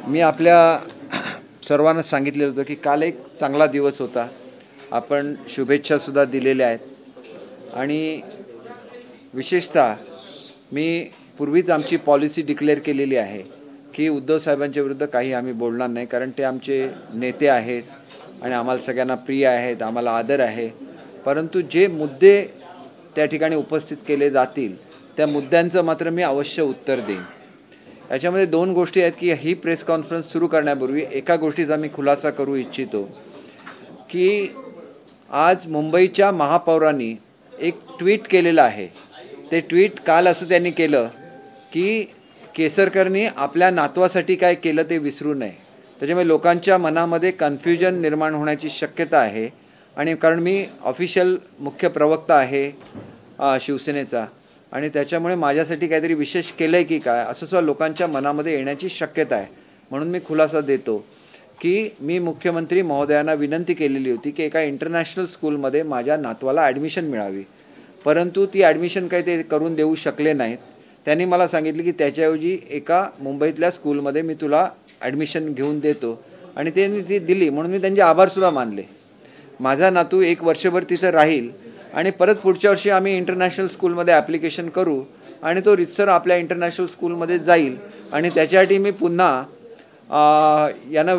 मी आपल्या सर्वांना सांगितलेलं होतं की काल एक चांगला दिवस होता. आपण शुभेच्छासुद्धा दिलेल्या आहेत आणि विशेषतः मी पूर्वीच आमची पॉलिसी डिक्लेअर केलेली आहे की उद्धव साहेबांच्या विरुद्ध काही आम्ही बोलणार नाही, कारण ते आमचे नेते आहेत आणि आम्हाला सगळ्यांना प्रिय आहेत, आम्हाला आदर आहे. परंतु जे मुद्दे त्या ठिकाणी उपस्थित केले जातील त्या मुद्द्यांचं मात्र मी अवश्य उत्तर देईन. याच्यामध्ये दोन गोष्टी आहेत की ही प्रेस कॉन्फरन्स सुरू करण्यापूर्वी एका गोष्टीचा मी खुलासा करू इच्छितो की आज मुंबईच्या महापौरांनी एक ट्विट केलेलं आहे. ते ट्विट काल असं त्यांनी केलं की केसरकरनी आपल्या नातवासाठी काय केलं ते विसरू नये. त्याच्यामुळे लोकांच्या मनामध्ये कन्फ्युजन निर्माण होण्याची शक्यता आहे. आणि कारण मी ऑफिशियल मुख्य प्रवक्ता आहे शिवसेनेचा, आणि त्याच्यामुळे माझ्यासाठी काहीतरी विशेष केलं आहे की काय असं सुद्धा लोकांच्या मनामध्ये येण्याची शक्यता आहे. म्हणून मी खुलासा देतो की मी मुख्यमंत्री महोदयांना विनंती केलेली होती की एका इंटरनॅशनल स्कूलमध्ये माझ्या नातवाला ॲडमिशन मिळावी, परंतु ती ॲडमिशन काही ते करून देऊ शकले नाहीत. त्यांनी मला सांगितलं की त्याच्याऐवजी एका मुंबईतल्या स्कूलमध्ये मी तुला ॲडमिशन घेऊन देतो, आणि त्यांनी ती दिली. म्हणून मी त्यांचे आभारसुद्धा मानले. माझा नातू एक वर्षभर तिथं राहील आणि परत पुढच्या वर्षी आम्ही इंटरनॅशनल स्कूलमध्ये ॲप्लिकेशन करू आणि तो रितसर आपल्या इंटरनॅशनल स्कूलमध्ये जाईल. आणि त्याच्यासाठी मी पुन्हा यांना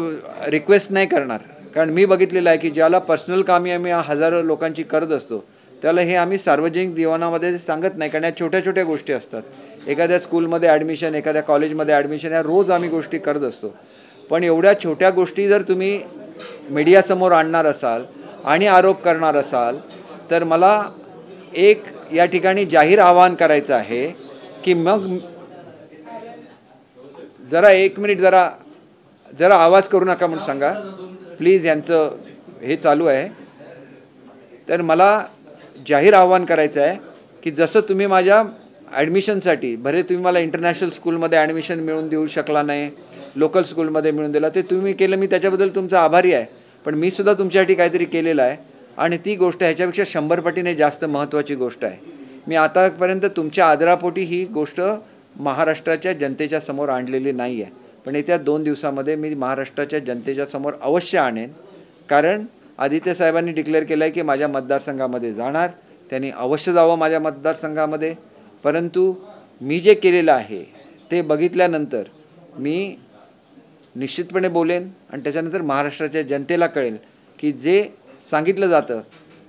रिक्वेस्ट नाही करणार, कारण मी बघितलेलं आहे की ज्याला पर्सनल कामी आम्ही हजारो लोकांची करत असतो त्याला हे आम्ही सार्वजनिक जीवनामध्ये सांगत नाही, कारण या छोट्या छोट्या गोष्टी असतात. एखाद्या स्कूलमध्ये ॲडमिशन, एखाद्या कॉलेजमध्ये ॲडमिशन, या रोज आम्ही गोष्टी करत असतो. पण एवढ्या छोट्या गोष्टी जर तुम्ही मीडियासमोर आणणार असाल आणि आरोप करणार असाल तर मला एक या ठिकाणी जाहीर आवाहन करायचं आहे की मग जरा एक मिनिट जरा आवाज करू नका म्हणून सांगा प्लीज. यांचं हे चालू आहे. तर मला जाहीर आवाहन करायचं आहे की जसं तुम्ही माझ्या ॲडमिशनसाठी, भले तुम्ही मला इंटरनॅशनल स्कूलमध्ये ॲडमिशन मिळवून देऊ शकला नाही, लोकल स्कूलमध्ये मिळून दिला, ते तुम्ही केलं, मी त्याच्याबद्दल तुमचा आभारी आहे. पण मी सुद्धा तुमच्यासाठी काहीतरी केलेलं आहे आणि ती गोष्ट ह्याच्यापेक्षा 100 पटीने जास्त महत्त्वाची गोष्ट आहे. मी आतापर्यंत तुमच्या आदरापोटी ही गोष्ट महाराष्ट्राच्या जनतेच्या समोर आणलेली नाही आहे, पण येत्या 2 दिवसामध्ये मी महाराष्ट्राच्या जनतेच्या समोर अवश्य आणेन. कारण आदित्य साहेबांनी डिक्लेअर केलं आहे की माझ्या मतदारसंघामध्ये जाणार, त्यांनी अवश्य जावं माझ्या मतदारसंघामध्ये. परंतु मी जे केलेलं आहे ते बघितल्यानंतर मी निश्चितपणे बोलेन आणि त्याच्यानंतर महाराष्ट्राच्या जनतेला कळेल की जे सांगितलं जातं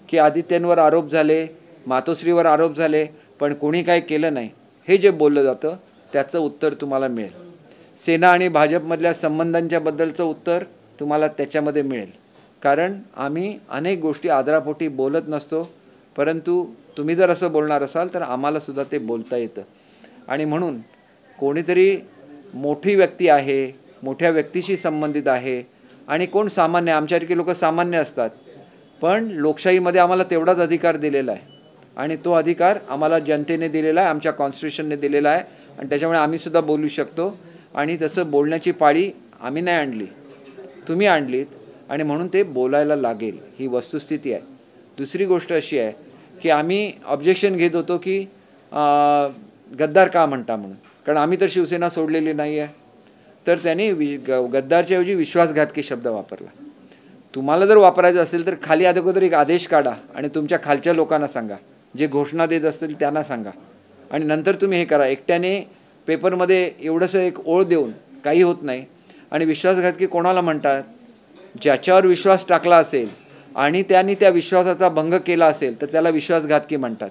की आदित्यांवर आरोप झाले, मातोश्रीवर आरोप झाले, पण कोणी काय केलं नाही, हे जे बोललं जातं त्याचं उत्तर तुम्हाला मिळेल. सेना आणि भाजपमधल्या संबंधांच्या बद्दलचं उत्तर तुम्हाला त्याच्यामध्ये मिळेल. कारण आम्ही अनेक गोष्टी आदरापोटी बोलत नसतो, परंतु तुम्ही जर असं बोलणार असाल तर आम्हालासुद्धा ते बोलता येतं. आणि म्हणून कोणीतरी मोठी व्यक्ती आहे, मोठ्या व्यक्तीशी संबंधित आहे, आणि कोण सामान्य, आमच्यासारखी लोक सामान्य असतात, पण लोकशाहीमध्ये आम्हाला तेवढाच अधिकार दिलेला आहे आणि तो अधिकार आम्हाला जनतेने दिलेला आहे, आमच्या कॉन्स्टिट्यूशनने दिलेला आहे, आणि त्याच्यामुळे आम्हीसुद्धा बोलू शकतो. आणि तसं बोलण्याची पाळी आम्ही नाही आणली, तुम्ही आणलीत, आणि म्हणून ते बोलायला लागेल, ही वस्तुस्थिती आहे. दुसरी गोष्ट अशी आहे की आम्ही ऑब्जेक्शन घेत होतो की गद्दार का म्हणता म्हणून, कारण आम्ही तर शिवसेना सोडलेली नाही आहे. तर त्यांनी गद्दारच्या ऐवजी विश्वासघातकी शब्द वापरला. तुम्हाला जर वापरायचं असेल तर खाली अगोदर एक आदेश काढा आणि तुमच्या खालच्या लोकांना सांगा, जे घोषणा देत असतील त्यांना सांगा, आणि नंतर तुम्ही हे करा. एकट्याने पेपरमध्ये एवढंसं एक ओळ देऊन काही होत नाही. आणि विश्वासघातकी कोणाला म्हणतात? ज्याच्यावर विश्वास टाकला असेल आणि त्यांनी त्या विश्वासाचा भंग केला असेल तर त्याला विश्वासघातकी म्हणतात.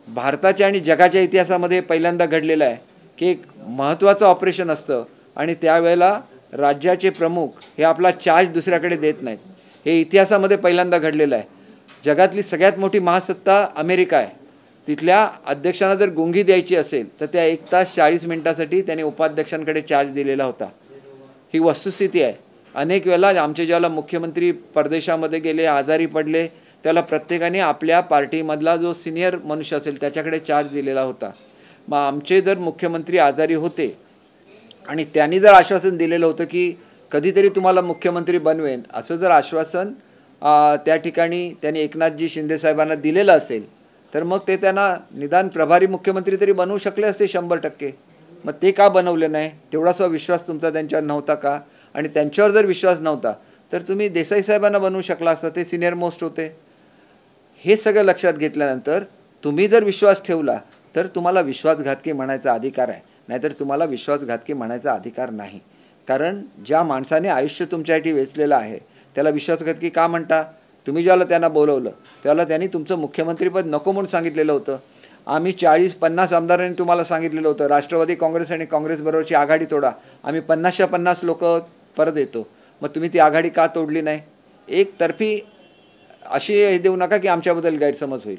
भारताच्या आणि जगाच्या इतिहासामध्ये पहिल्यांदा घडलेलं आहे की एक महत्त्वाचं ऑपरेशन असतं आणि त्यावेळेला राज्याचे प्रमुख हे आपला चार्ज दुसऱ्याकडे देत नाहीत. हे इतिहासामध्ये पहिल्यांदा घडलेलं आहे. जगातली सगळ्यात मोठी महासत्ता अमेरिका आहे. तिथल्या अध्यक्षांना जर गुंगी द्यायची असेल तर त्या 1 तास 40 मिनिटासाठी त्याने उपाध्यक्षांकडे चार्ज दिलेला होता. ही वस्तुस्थिती आहे. अनेक वेळेला आमचे ज्याला मुख्यमंत्री परदेशामध्ये गेले, आजारी पडले, त्याला प्रत्येकाने आपल्या पार्टीमधला जो सिनियर मनुष्य असेल त्याच्याकडे चार्ज दिलेला होता. मग आमचे जर मुख्यमंत्री आजारी होते आणि त्यांनी जर आश्वासन दिलेलं होतं की कधीतरी तुम्हाला मुख्यमंत्री बनवेन, असं जर आश्वासन त्या ठिकाणी त्यांनी एकनाथजी शिंदे साहेबांना दिलेलं असेल तर मग ते त्यांना निदान प्रभारी मुख्यमंत्री तरी बनवू शकले असते 100%. मग ते का बनवले नाही? तेवढासा विश्वास तुमचा त्यांच्यावर नव्हता का? आणि त्यांच्यावर जर विश्वास नव्हता तर तुम्ही देसाई साहेबांना बनवू शकला असता, ते सिनियर मोस्ट होते. हे सगळं लक्षात घेतल्यानंतर तुम्ही जर विश्वास ठेवला तर तुम्हाला विश्वासघातकी म्हणायचा अधिकार आहे, नाहीतर तुम्हाला विश्वासघातकी म्हणायचा अधिकार नाही. कारण ज्या माणसाने आयुष्य तुमच्यासाठी वेचलेलं आहे त्याला विश्वासघातकी का म्हणता? तुम्ही ज्याला त्यांना बोलवलं त्याला त्यांनी तुमचं मुख्यमंत्रीपद नको म्हणून सांगितलेलं होतं. आम्ही 40-50 आमदारांनी तुम्हाला सांगितलेलं होतं राष्ट्रवादी काँग्रेस आणि काँग्रेसबरोबरची आघाडी तोडा, आम्ही 50च्या 50 लोक परत येतो. मग तुम्ही ती आघाडी का तोडली नाही? एकतर्फी अशी हे देऊ नका की आमच्याबद्दल गैरसमज होईल.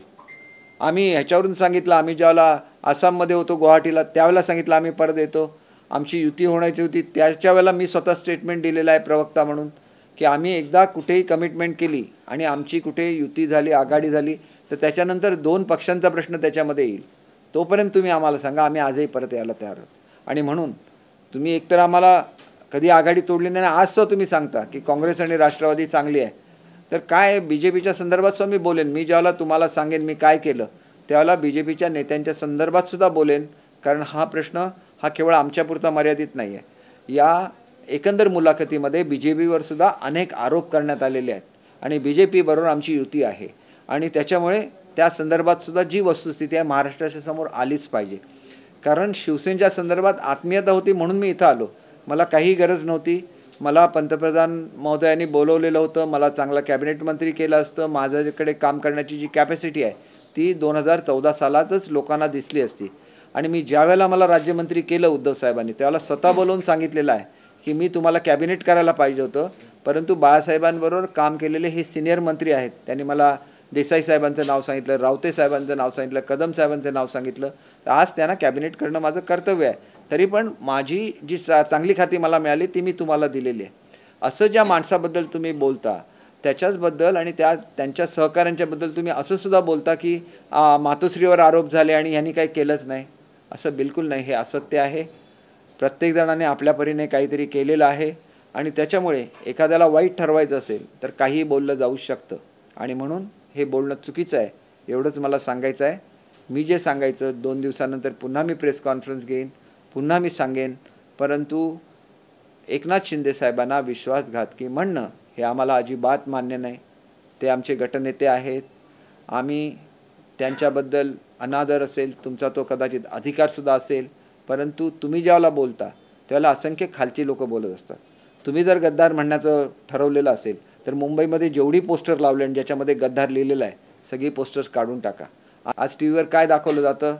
आम्ही ह्याच्यावरून सांगितलं, आम्ही ज्यावेळेला आसाममध्ये होतो गुवाहाटीला त्यावेळेला सांगितलं आम्ही परत येतो. आमची युती होण्याची होती त्याच्या वेळेला मी स्वतः स्टेटमेंट दिलेलं आहे प्रवक्ता म्हणून, की आम्ही एकदा कुठेही कमिटमेंट केली आणि आमची कुठे युती झाली, आघाडी झाली तर त्याच्यानंतर 2 पक्षांचा प्रश्न त्याच्यामध्ये येईल. तोपर्यंत तुम्ही आम्हाला सांगा, आम्ही आजही परत यायला तयार आहोत. आणि म्हणून तुम्ही एकतर आम्हाला कधी आघाडी तोडली नाही, आज तो तुम्ही सांगता की काँग्रेस आणि राष्ट्रवादी चांगली आहे. तर काय BJPच्या संदर्भात सुद्धा मी बोलेन. मी ज्यावेळेला तुम्हाला सांगेन मी काय केलं त्यावेळेला BJPच्या नेत्यांच्या संदर्भात सुद्धा बोलेन. कारण हा प्रश्न हा केवळ आमच्यापुरता मर्यादित नाही आहे. या एकंदर मुलाखतीमध्ये BJPवर सुद्धा अनेक आरोप करण्यात आलेले आहेत आणि BJP बरोबर आमची युती आहे आणि त्याच्यामुळे त्या संदर्भात सुद्धा जी वस्तुस्थिती आहे महाराष्ट्राच्या समोर आलीच पाहिजे. कारण शिवसेनेच्या संदर्भात आत्मीयता होती म्हणून मी इथं आलो. मला काही गरज नव्हती. मला पंतप्रधान महोदयांनी बोलवलेलं होतं, मला चांगला कॅबिनेट मंत्री केलं असतं. माझ्याकडे काम करण्याची जी कॅपॅसिटी आहे ती 2014 सालातच लोकांना दिसली असती. आणि मी ज्यावेळेला मला राज्यमंत्री केलं उद्धव साहेबांनी त्यावेळेला स्वतः बोलवून सांगितलेलं आहे की मी तुम्हाला कॅबिनेट करायला पाहिजे होतं, परंतु बाळासाहेबांबरोबर काम केलेले हे सिनियर मंत्री आहेत. त्यांनी मला देसाई साहेबांचं नाव सांगितलं, रावते साहेबांचं नाव सांगितलं, कदम साहेबांचं नाव सांगितलं. तर आज त्यांना कॅबिनेट करणं माझं कर्तव्य आहे. तरी पण माझी जी चांगली खाती मला मिळाली ती मी तुम्हाला दिलेली आहे. असं ज्या माणसाबद्दल तुम्ही बोलता त्याच्याचबद्दल आणि त्यांच्या सहकाऱ्यांच्याबद्दल तुम्ही असं सुद्धा बोलता की मातोश्रीवर आरोप झाले आणि ह्यांनी काही केलंच नाही. असं बिलकुल नाही, हे असत्य आहे. प्रत्येक जणाने आपल्या परीने काहीतरी केलेलं आहे आणि त्याच्यामुळे एखाद्याला वाईट ठरवायचं असेल तर काहीही बोललं जाऊ शकतं आणि म्हणून हे बोलणं चुकीचं आहे. एवढंच मला सांगायचं आहे. मी जे सांगायचं 2 दिवसानंतर पुन्हा मी प्रेस कॉन्फरन्स घेईन, पुन्हा मी सांगेन. परंतु एकनाथ शिंदे साहेबांना विश्वासघातकी म्हणणं हे आम्हाला अजिबात मान्य नाही. ते आमचे गटनेते आहेत. आम्ही त्यांच्याबद्दल अनादर असेल, तुमचा तो कदाचित अधिकारसुद्धा असेल, परंतु तुम्ही ज्यावेळेला बोलता त्यावेळेला असंख्य खालची लोकं बोलत असतात. तुम्ही जर गद्दार म्हणण्याचं ठरवलेलं असेल तर मुंबईमध्ये जेवढी पोस्टर लावले आणि ज्याच्यामध्ये गद्दार लिहिलेलं आहे सगळी पोस्टर्स काढून टाका. आज टीव्हीवर काय दाखवलं जातं?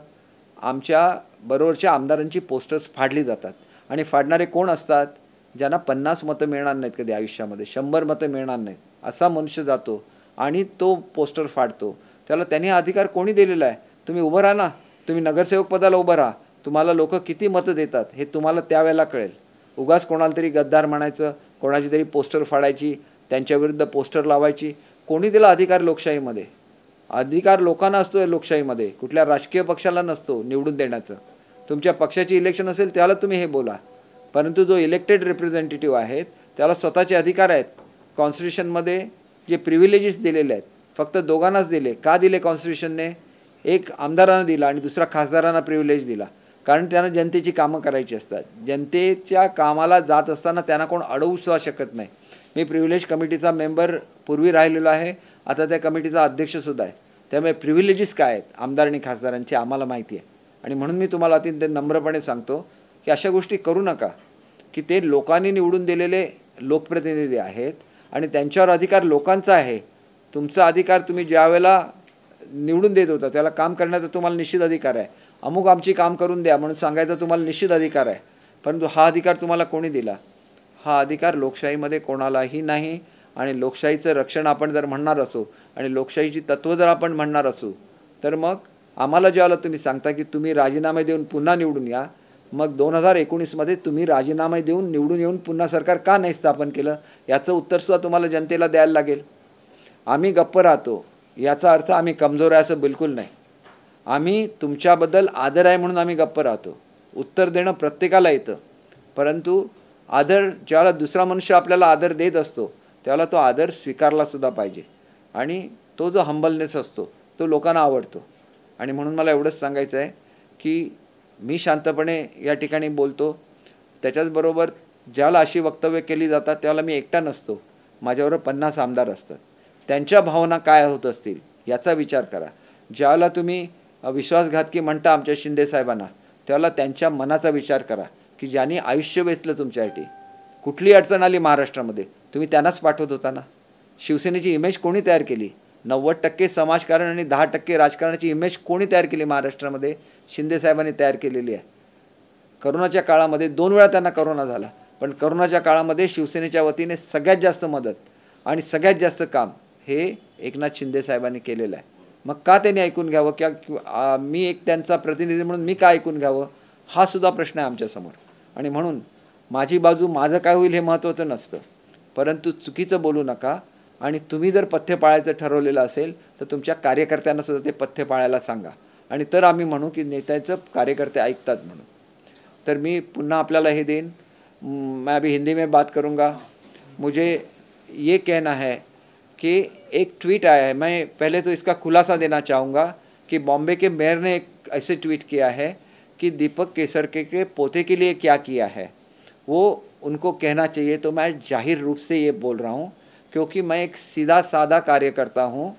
आमच्या बरोबरच्या आमदारांची पोस्टर्स फाडली जातात आणि फाडणारे कोण असतात? ज्यांना 50 मतं मिळणार नाहीत कधी आयुष्यामध्ये, 100 मतं मिळणार नाहीत असा मनुष्य जातो आणि तो पोस्टर फाडतो. त्याला त्यांनी अधिकार कोणी दिलेला आहे? तुम्ही उभं राहा ना, तुम्ही नगरसेवक पदाला उभं राहा. तुम्हाला लोक किती मतं देतात हे तुम्हाला त्यावेळेला कळेल. उगाच कोणाला तरी गद्दार म्हणायचं, कोणाची तरी पोस्टर फाडायची, त्यांच्याविरुद्ध पोस्टर लावायची. कोणी दिला अधिकार लोकशाहीमध्ये? अधिकार लोकांना असतो लोकशाहीमध्ये, कुठल्या राजकीय पक्षाला नसतो निवडून देण्याचं. तुमच्या पक्षाची इलेक्शन असेल त्याला तुम्ही हे बोला, परंतु जो इलेक्टेड रिप्रेझेंटेटिव्ह आहेत त्याला स्वतःचे अधिकार आहेत. कॉन्स्टिट्यूशनमध्ये जे प्रिव्हिलेजेस दिलेले आहेत फक्त दोघांनाच दिले. का दिले कॉन्स्टिट्यूशनने? एक आमदारांना दिला आणि दुसरा खासदारांना प्रिव्हिलेज दिला, कारण त्यांना जनतेची कामं करायची असतात. जनतेच्या कामाला जात असताना त्यांना कोण अडवू सुद्धा शकत नाही. मी प्रिव्हिलेज कमिटीचा मेंबर पूर्वी राहिलेलो आहे, आता त्या कमिटीचा अध्यक्षसुद्धा आहे. त्यामुळे प्रिव्हिलेजेस काय आहेत आमदार आणि खासदारांचे आम्हाला माहिती आहे. आणि म्हणून मी तुम्हाला अत्यंत नम्रपणे सांगतो की अशा गोष्टी करू नका, की ते लोकांनी निवडून दिलेले लोकप्रतिनिधी आहेत आणि त्यांच्यावर अधिकार लोकांचा आहे. तुमचा अधिकार तुम्ही ज्या वेळेला निवडून देत होता त्याला काम करण्याचा तुम्हाला निश्चित अधिकार आहे. अमुक आमची काम करून द्या म्हणून सांगायचा तुम्हाला निश्चित अधिकार आहे. परंतु हा अधिकार तुम्हाला कोणी दिला? हा अधिकार लोकशाहीमध्ये कोणालाही नाही. आणि लोकशाहीचं रक्षण आपण जर म्हणणार असो आणि लोकशाहीची तत्त्व जर आपण म्हणणार असू तर मग आम्हाला ज्यावेळेला तुम्ही सांगता की तुम्ही राजीनामे देऊन पुन्हा निवडून या, मग 2019मध्ये तुम्ही राजीनामे देऊन निवडून येऊन पुन्हा सरकार का नाही स्थापन केलं याचं उत्तरसुद्धा तुम्हाला जनतेला द्यायला लागेल. आम्ही गप्प राहतो याचा अर्थ आम्ही कमजोर आहे असं बिलकुल नाही. आम्ही तुमच्याबद्दल आदर आहे म्हणून आम्ही गप्प राहतो. उत्तर देणं प्रत्येकाला येतं, परंतु आदर ज्यावेळेला दुसरा मनुष्य आपल्याला आदर देत असतो त्याला तो आदर स्वीकारला सुद्धा पाहिजे. आणि तो जो हंबलनेस असतो तो लोकांना आवडतो. आणि म्हणून मला एवढंच सांगायचं आहे की मी शांतपणे या ठिकाणी बोलतो. त्याच्याचबरोबर ज्याला अशी वक्तव्य केली जातात त्याला मी एकटा नसतो, माझ्याबरोबर 50 आमदार असतात. त्यांच्या भावना काय होत असतील याचा विचार करा. ज्याला तुम्ही विश्वासघातकी म्हणता आमच्या शिंदे साहेबांना, त्याला त्यांच्या मनाचा विचार करा की ज्यांनी आयुष्य वेचलं तुमच्यासाठी. कुठली अडचण आली महाराष्ट्रामध्ये तुम्ही त्यांनाच पाठवत होता ना. शिवसेनेची इमेज कोणी तयार केली? 90% समाजकारण आणि 10% राजकारणाची इमेज कोणी तयार केली महाराष्ट्रामध्ये? शिंदे साहेबांनी तयार केलेली आहे. करोनाच्या काळामध्ये 2 वेळा त्यांना करोना झाला, पण करोनाच्या काळामध्ये शिवसेनेच्या वतीने सगळ्यात जास्त मदत आणि सगळ्यात जास्त काम हे एकनाथ शिंदे साहेबांनी केलेलं आहे. मग का त्यांनी ऐकून घ्यावं? किंवा मी एक त्यांचा प्रतिनिधी म्हणून मी का ऐकून घ्यावं? हा सुद्धा प्रश्न आहे आमच्यासमोर. आणि म्हणून माझी बाजू, माझं काय होईल हे महत्त्वाचं नसतं, परंतु चुकीचं बोलू नका. आणि तुम्ही जर पथ्य पाळायचं ठरवलेलं असेल तर तुमच्या कार्यकर्त्यांना सुद्धा ते पथ्य पाळायला सांगा, आणि तर आम्ही म्हणू की नेत्याचं कार्यकर्ते ऐकतात म्हणून. तर मी पुन्हा आपल्याला हे देईन. मैं अभी हिंदी में बात करूँगा. मुझे ये कहना है कि एक ट्वीट आया है, मैं पहले तो इसका खुलासा देना चाहूँगा कि बॉम्बे के मेयर ने एक ऐसे ट्वीट किया है कि दीपक केसरकर के पोते के लिए क्या किया है वो उनको कहना चाहिए. तो मैं जाहिर रूप से ये बोल रहा हूँ क्योंकि मैं एक सीधा साधा कार्यकर्ता हूँ.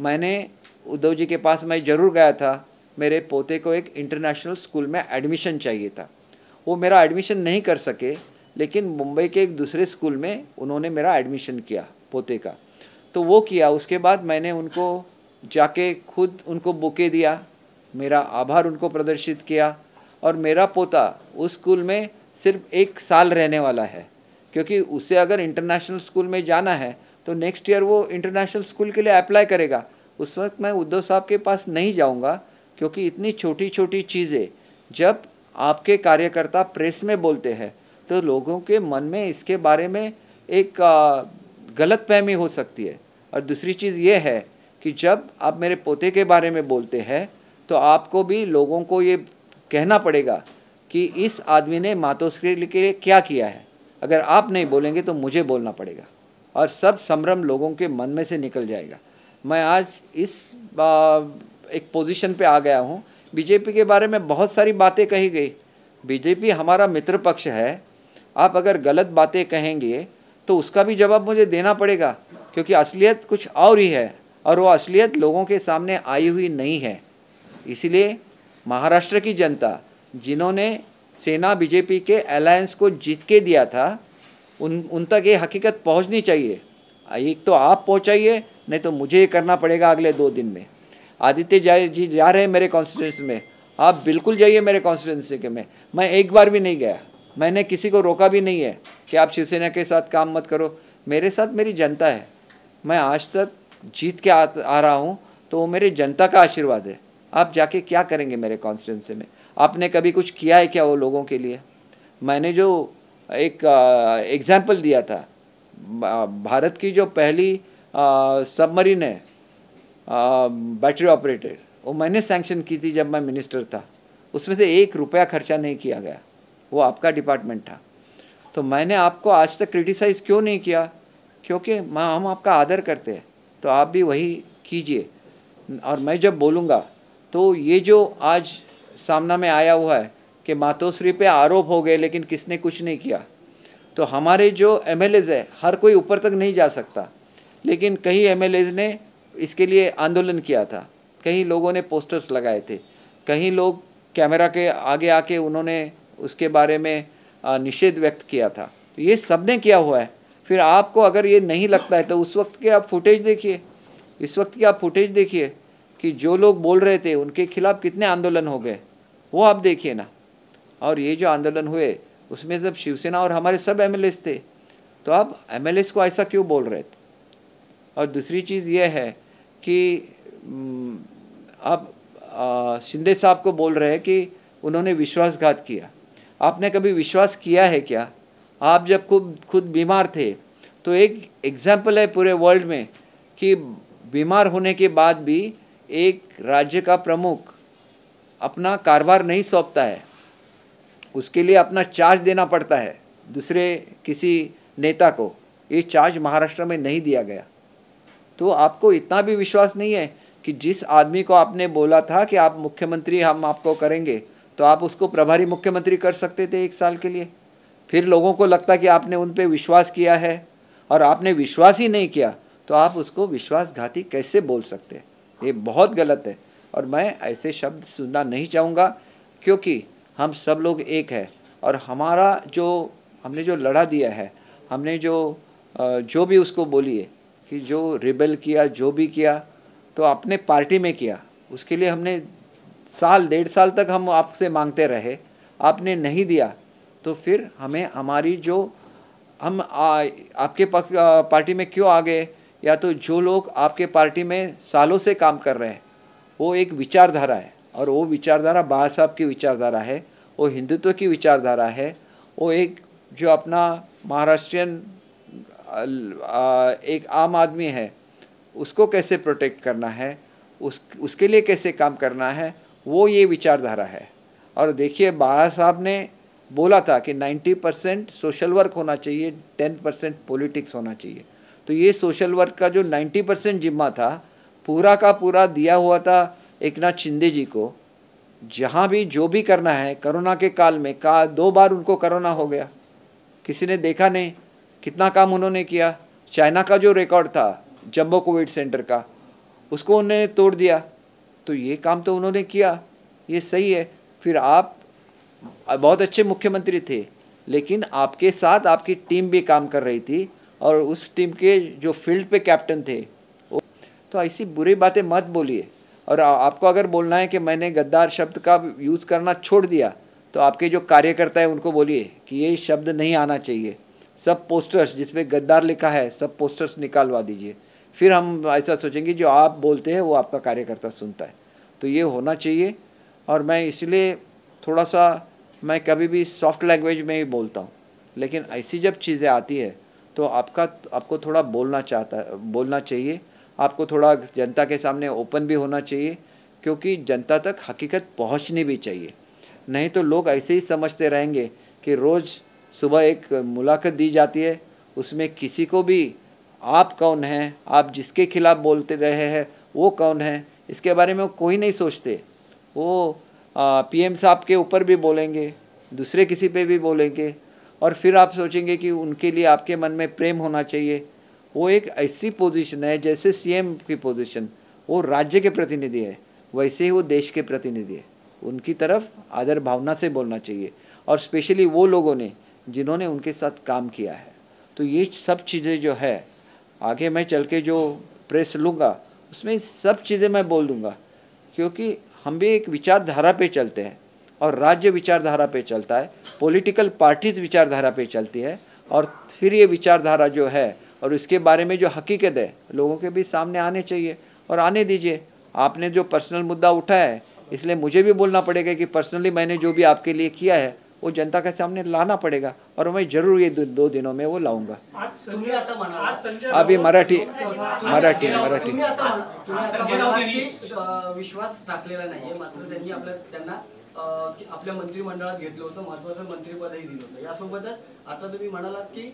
मैंने उद्धव जी के पास मैं ज़रूर गया था. मेरे पोते को एक इंटरनेशनल स्कूल में एडमिशन चाहिए था. वो मेरा एडमिशन नहीं कर सके, लेकिन मुंबई के एक दूसरे स्कूल में उन्होंने मेरा एडमिशन किया पोते का. तो वो किया. उसके बाद मैंने उनको जाके खुद उनको बुके दिया, मेरा आभार उनको प्रदर्शित किया. और मेरा पोता उस स्कूल में सिर्फ 1 साल रहने वाला है, क्योंकि उसे अगर इंटरनेशनल स्कूल में जाना है तो नेक्स्ट ईयर वो इंटरनेशनल स्कूल के लिए अप्लाई करेगा. उस वक्त मैं उद्धव साहब के पास नहीं जाऊंगा, क्योंकि इतनी छोटी छोटी चीज़ें जब आपके कार्यकर्ता प्रेस में बोलते हैं तो लोगों के मन में इसके बारे में एक गलतफहमी हो सकती है. और दूसरी चीज़ ये है कि जब आप मेरे पोते के बारे में बोलते हैं तो आपको भी लोगों को ये कहना पड़ेगा कि इस आदमी ने मातोश्री के लिए क्या किया है. अगर आप नहीं बोलेंगे तो मुझे बोलना पड़ेगा, और सब संभ्रम लोगों के मन में से निकल जाएगा. मैं आज इस एक पोजीशन पे आ गया हूँ. बीजेपी के बारे में बहुत सारी बातें कही गई. बीजेपी हमारा मित्र पक्ष है. आप अगर गलत बातें कहेंगे तो उसका भी जवाब मुझे देना पड़ेगा, क्योंकि असलियत कुछ और ही है, और वो असलियत लोगों के सामने आई हुई नहीं है. इसीलिए महाराष्ट्र की जनता, जिन्होंने सेना बीजेपी के अलायंस को जीत के दिया था, उन तक ये हकीकत पहुंचनी चाहिए. एक तो आप पहुंचाइए, नहीं तो मुझे ये करना पड़ेगा अगले 2 दिन में. आदित्य जी जा रहे हैं मेरे कॉन्स्टिट्यूंसी में, आप बिल्कुल जाइए मेरे कॉन्स्टिट्यूंसी के में. मैं एक बार भी नहीं गया, मैंने किसी को रोका भी नहीं है कि आप शिवसेना के साथ काम मत करो. मेरे साथ मेरी जनता है. मैं आज तक जीत के आ रहा हूँ, तो वो मेरे जनता का आशीर्वाद है. आप जाके क्या करेंगे मेरे कॉन्स्टिट्यूंसी में? आपने कभी कुछ किया है क्या वो लोगों के लिए? मैंने जो एक एग्जाम्पल दिया था, भारत की जो पहली सबमरीन है बैटरी ऑपरेटेड, वो मैंने सैंक्शन की थी जब मैं मिनिस्टर था. उसमें से 1 रुपया खर्चा नहीं किया गया, वो आपका डिपार्टमेंट था. तो मैंने आपको आज तक क्रिटिसाइज़ क्यों नहीं किया? क्योंकि हम आपका आदर करते हैं. तो आप भी वही कीजिए. और मैं जब बोलूँगा तो ये जो आज सामना में आया हुआ है कि मातोश्री पे आरोप हो गए लेकिन किसने कुछ नहीं किया, तो हमारे जो एमएलएज है, हर कोई ऊपर तक नहीं जा सकता, लेकिन कई एमएलएज ने इसके लिए आंदोलन किया था. कई लोगों ने पोस्टर्स लगाए थे, कई लोग कैमरा के आगे आके उन्होंने उसके बारे में निषेध व्यक्त किया था. तो ये सब ने किया हुआ है. फिर आपको अगर ये नहीं लगता है तो उस वक्त के आप फुटेज देखिए, इस वक्त की आप फुटेज देखिए कि जो लोग बोल रहे थे उनके खिलाफ कितने आंदोलन हो गए, वो आप देखिए ना. और ये जो आंदोलन हुए उसमें जब शिवसेना और हमारे सब एमएलएस थे, तो आप एमएलएस को ऐसा क्यों बोल रहे थे? और दूसरी चीज़ ये है कि आप शिंदे साहब को बोल रहे हैं कि उन्होंने विश्वासघात किया. आपने कभी विश्वास किया है क्या? आप जब खुद बीमार थे तो एक एग्जाम्पल है पूरे वर्ल्ड में कि बीमार होने के बाद भी एक राज्य का प्रमुख अपना कारोबार नहीं सौंपता है, उसके लिए अपना चार्ज देना पड़ता है दूसरे किसी नेता को. ये चार्ज महाराष्ट्र में नहीं दिया गया. तो आपको इतना भी विश्वास नहीं है कि जिस आदमी को आपने बोला था कि आप मुख्यमंत्री हम आपको करेंगे, तो आप उसको प्रभारी मुख्यमंत्री कर सकते थे 1 साल के लिए। फिर लोगों को लगता कि आपने उन पे विश्वास किया है और आपने विश्वास ही नहीं किया तो आप उसको विश्वासघाती कैसे बोल सकते हैं? ये बहुत गलत है और मैं ऐसे शब्द सुनना नहीं चाहूँगा, क्योंकि हम सब लोग एक है और हमारा जो हमने जो लड़ा दिया है, हमने जो भी उसको बोलिए कि जो रिबेल किया, जो भी किया तो अपने पार्टी में किया, उसके लिए हमने साल 1.5 साल तक हम आपसे मांगते रहे, आपने नहीं दिया तो फिर हमें हमारी जो हम आपके पार्टी में क्यों आ गए, या तो जो लोग आपके पार्टी में सालों से काम कर रहे हैं वो एक विचारधारा है और वो विचारधारा बाबा साहब की विचारधारा है, वो हिंदुत्व की विचारधारा है, वो एक जो अपना महाराष्ट्रियन एक आम आदमी है उसको कैसे प्रोटेक्ट करना है, उसके लिए कैसे काम करना है, वो ये विचारधारा है। और देखिए बाबा साहब ने बोला था कि 90% सोशल वर्क होना चाहिए, 10% पॉलिटिक्स होना चाहिए। तो ये सोशल वर्क का जो 90% जिम्मा था पूरा का पूरा दिया हुआ था एकनाथ शिंदे जी को। जहाँ भी जो भी करना है, कोरोना के काल में 2 बार उनको कोरोना हो गया, किसी ने देखा नहीं कितना काम उन्होंने किया। चाइना का जो रिकॉर्ड था जम्बो कोविड सेंटर का, उसको उन्होंने तोड़ दिया। तो ये काम तो उन्होंने किया, ये सही है। फिर आप बहुत अच्छे मुख्यमंत्री थे, लेकिन आपके साथ आपकी टीम भी काम कर रही थी और उस टीम के जो फील्ड पे कैप्टन थे तो ऐसी बुरी बातें मत बोलिए। और आपको अगर बोलना है कि मैंने गद्दार शब्द का यूज़ करना छोड़ दिया तो आपके जो कार्यकर्ता है उनको बोलिए कि ये शब्द नहीं आना चाहिए। सब पोस्टर्स जिसमें गद्दार लिखा है सब पोस्टर्स निकालवा दीजिए, फिर हम ऐसा सोचेंगे जो आप बोलते हैं वो आपका कार्यकर्ता सुनता है। तो ये होना चाहिए। और मैं इसलिए थोड़ा सा मैं कभी भी सॉफ्ट लैंग्वेज में ही बोलता हूँ, लेकिन ऐसी जब चीज़ें आती है तो आपको थोड़ा बोलना चाहिए, आपको थोड़ा जनता के सामने ओपन भी होना चाहिए, क्योंकि जनता तक हकीकत पहुँचनी भी चाहिए। नहीं तो लोग ऐसे ही समझते रहेंगे कि रोज़ सुबह एक मुलाकात दी जाती है, उसमें किसी को भी आप कौन हैं, आप जिसके खिलाफ बोलते रहे हैं वो कौन है, इसके बारे में वो कोई नहीं सोचते। वो पीएम साहब के ऊपर भी बोलेंगे, दूसरे किसी पे भी बोलेंगे और फिर आप सोचेंगे कि उनके लिए आपके मन में प्रेम होना चाहिए। वो एक ऐसी पोजीशन है जैसे सीएम की पोजीशन, वो राज्य के प्रतिनिधि है, वैसे ही वो देश के प्रतिनिधि है। उनकी तरफ आदर भावना से बोलना चाहिए और स्पेशली वो लोगों ने जिन्होंने उनके साथ काम किया है। तो ये सब चीज़ें जो है आगे मैं चल के जो प्रेस लूँगा उसमें सब चीज़ें मैं बोल दूँगा, क्योंकि हम भी एक विचारधारा पे चलते हैं और राज्य विचारधारा पे चलता है, पॉलिटिकल पार्टीज विचारधारा पे चलती है। और फिर ये विचारधारा जो है और इसके बारे में जो हकीकत है लोगों के भी सामने आने चाहिए और आने दीजिए। आपने जो पर्सनल मुद्दा उठाया है इसलिए मुझे भी बोलना पड़ेगा कि पर्सनली मैंने जो भी आपके लिए किया है वो जनता के सामने लाना पड़ेगा और मैं जरूर ये 2 दिनों में वो लाऊंगा। अभी मराठी विश्वास टाकलेला नाहीये, मात्र त्यांनी आपल्या मंत्रिमंडळात घेतलं होतं, महत्त्वाचं मंत्रिपदही दिलं होतं। यासोबतच आता तुम्ही म्हणालात की